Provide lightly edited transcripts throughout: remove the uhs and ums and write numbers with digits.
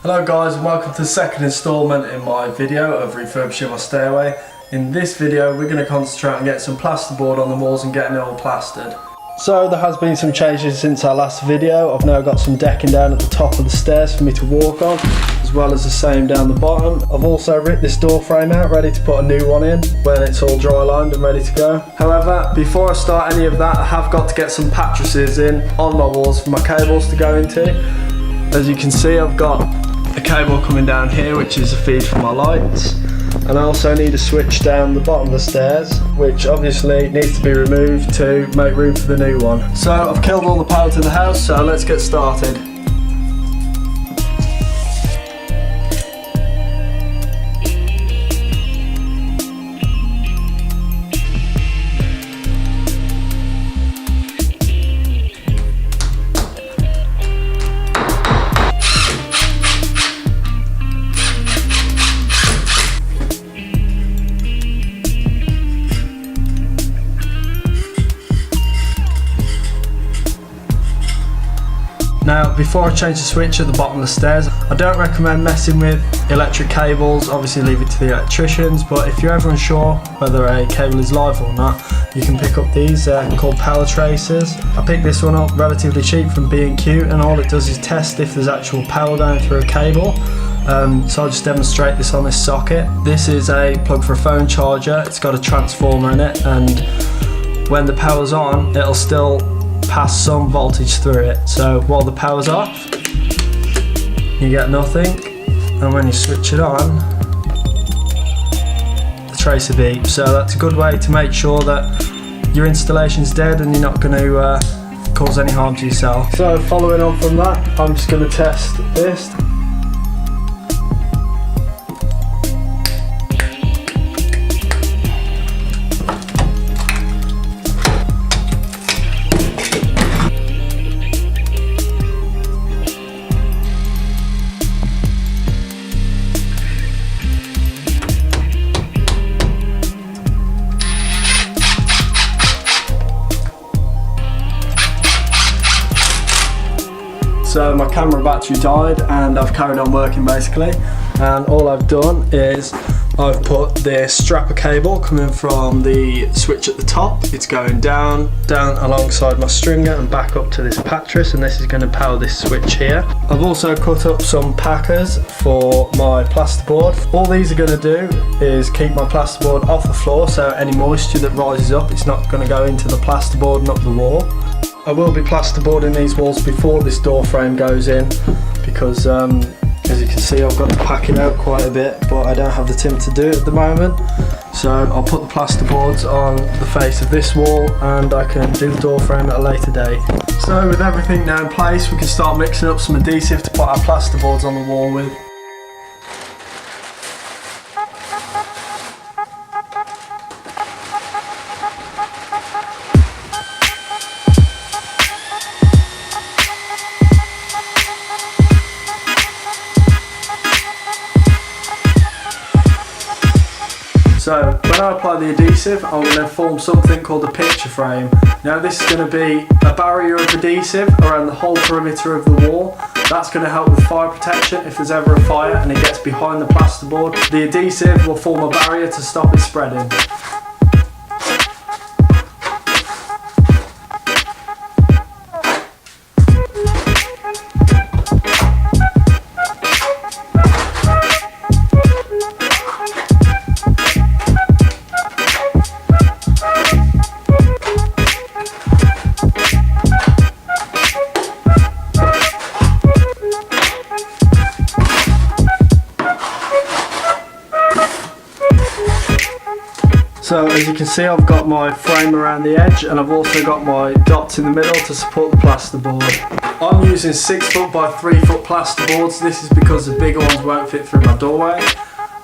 Hello guys, and welcome to the second instalment in my video of refurbishing my stairway. In this video we're going to concentrate on getting some plasterboard on the walls and getting it all plastered. So there has been some changes since our last video. I've now got some decking down at the top of the stairs for me to walk on, as well as the same down the bottom. I've also ripped this door frame out, ready to put a new one in when it's all dry lined and ready to go. However, before I start any of that, I have got to get some mattresses in on my walls for my cables to go into. As you can see, I've got a cable coming down here which is a feed for my lights, and I also need a switch down the bottom of the stairs which obviously needs to be removed to make room for the new one. So I've killed all the power to the house, so let's get started. Now, before I change the switch at the bottom of the stairs, I don't recommend messing with electric cables. Obviously leave it to the electricians, but if you're ever unsure whether a cable is live or not, you can pick up these called power tracers. I picked this one up relatively cheap from B&Q, and all it does is test if there's actual power going through a cable. So I'll just demonstrate this on this socket. This is a plug for a phone charger. It's got a transformer in it, and when the power's on, it'll still pass some voltage through it. So while the power's off, you get nothing, and when you switch it on, the tracer beeps. So that's a good way to make sure that your installation's dead and you're not going to cause any harm to yourself. So following on from that, I'm just going to test this. So my camera battery died and I've carried on working basically, and all I've done is I've put this strapper cable coming from the switch at the top. It's going down alongside my stringer and back up to this mattress, and this is going to power this switch here. I've also cut up some packers for my plasterboard. All these are going to do is keep my plasterboard off the floor, so any moisture that rises up, it's not going to go into the plasterboard and up the wall. I will be plasterboarding these walls before this door frame goes in, because as you can see I've got to pack it out quite a bit, but I don't have the timber to do it at the moment. So I'll put the plasterboards on the face of this wall and I can do the door frame at a later date. So with everything now in place, we can start mixing up some adhesive to put our plasterboards on the wall with. So when I apply the adhesive, I'm going to form something called a picture frame. Now this is going to be a barrier of adhesive around the whole perimeter of the wall. That's going to help with fire protection if there's ever a fire and it gets behind the plasterboard. The adhesive will form a barrier to stop it spreading. So as you can see, I've got my frame around the edge and I've also got my dots in the middle to support the plasterboard. I'm using 6 foot by 3 foot plasterboards. This is because the bigger ones won't fit through my doorway.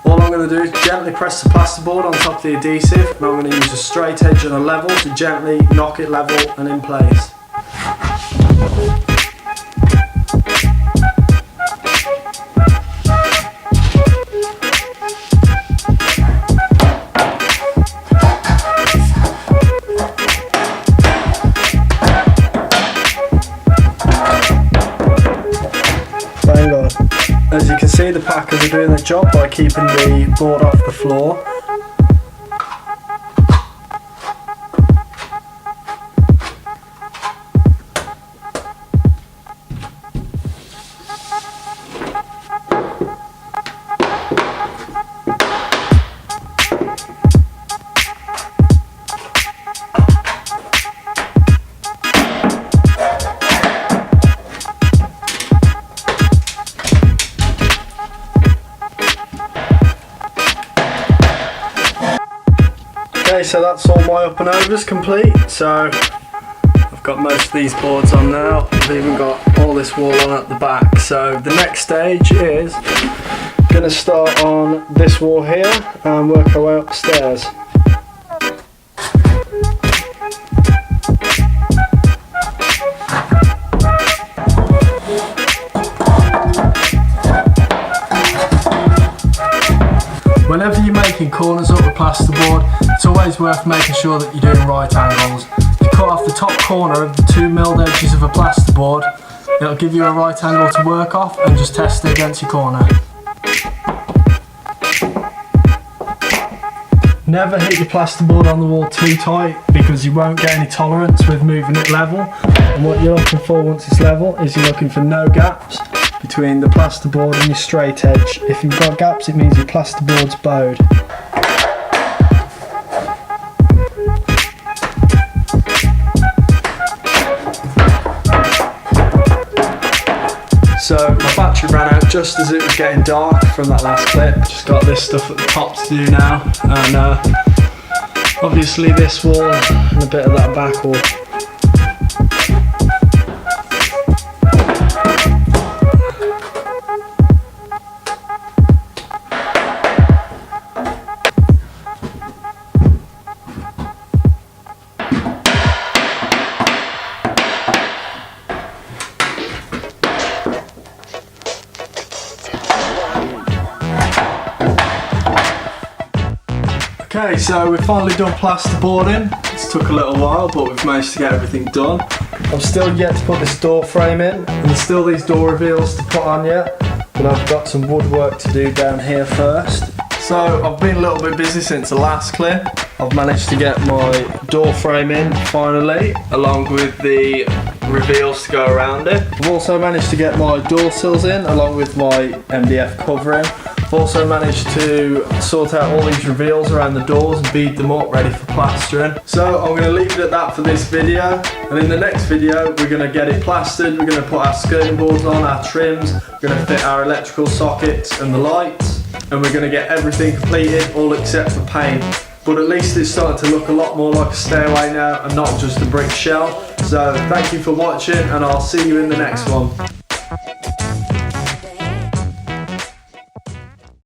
All I'm going to do is gently press the plasterboard on top of the adhesive, and I'm going to use a straight edge and a level to gently knock it level and in place. As you can see, the packers are doing their job by keeping the board off the floor. Okay, so that's all my up and overs complete. So I've got most of these boards on now. I've even got all this wall on at the back. So the next stage is going to start on this wall here and work our way upstairs. Whenever you're making corners up with plasterboard, it's always worth making sure that you're doing right angles. If you cut off the top corner of the 2 milled edges of a plasterboard, it'll give you a right angle to work off, and just test it against your corner. Never hit your plasterboard on the wall too tight, because you won't get any tolerance with moving it level. And what you're looking for once it's level is you're looking for no gaps between the plasterboard and your straight edge. If you've got gaps, it means your plasterboard's bowed. So my battery ran out just as it was getting dark from that last clip. Just got this stuff at the top to do now, and obviously this wall and a bit of that back wall. Okay, so we've finally done plasterboarding. It's took a little while, but we've managed to get everything done. I'm still yet to put this door frame in, and there's still these door reveals to put on yet, but I've got some woodwork to do down here first. So I've been a little bit busy since the last clip. I've managed to get my door frame in finally, along with the reveals to go around it. I've also managed to get my door sills in, along with my MDF covering. I've also managed to sort out all these reveals around the doors and bead them up ready for plastering. So I'm going to leave it at that for this video, and in the next video we're going to get it plastered, we're going to put our skirting boards on, our trims, we're going to fit our electrical sockets and the lights, and we're going to get everything completed all except for paint. But at least it's starting to look a lot more like a stairway now and not just a brick shell. So thank you for watching, and I'll see you in the next one.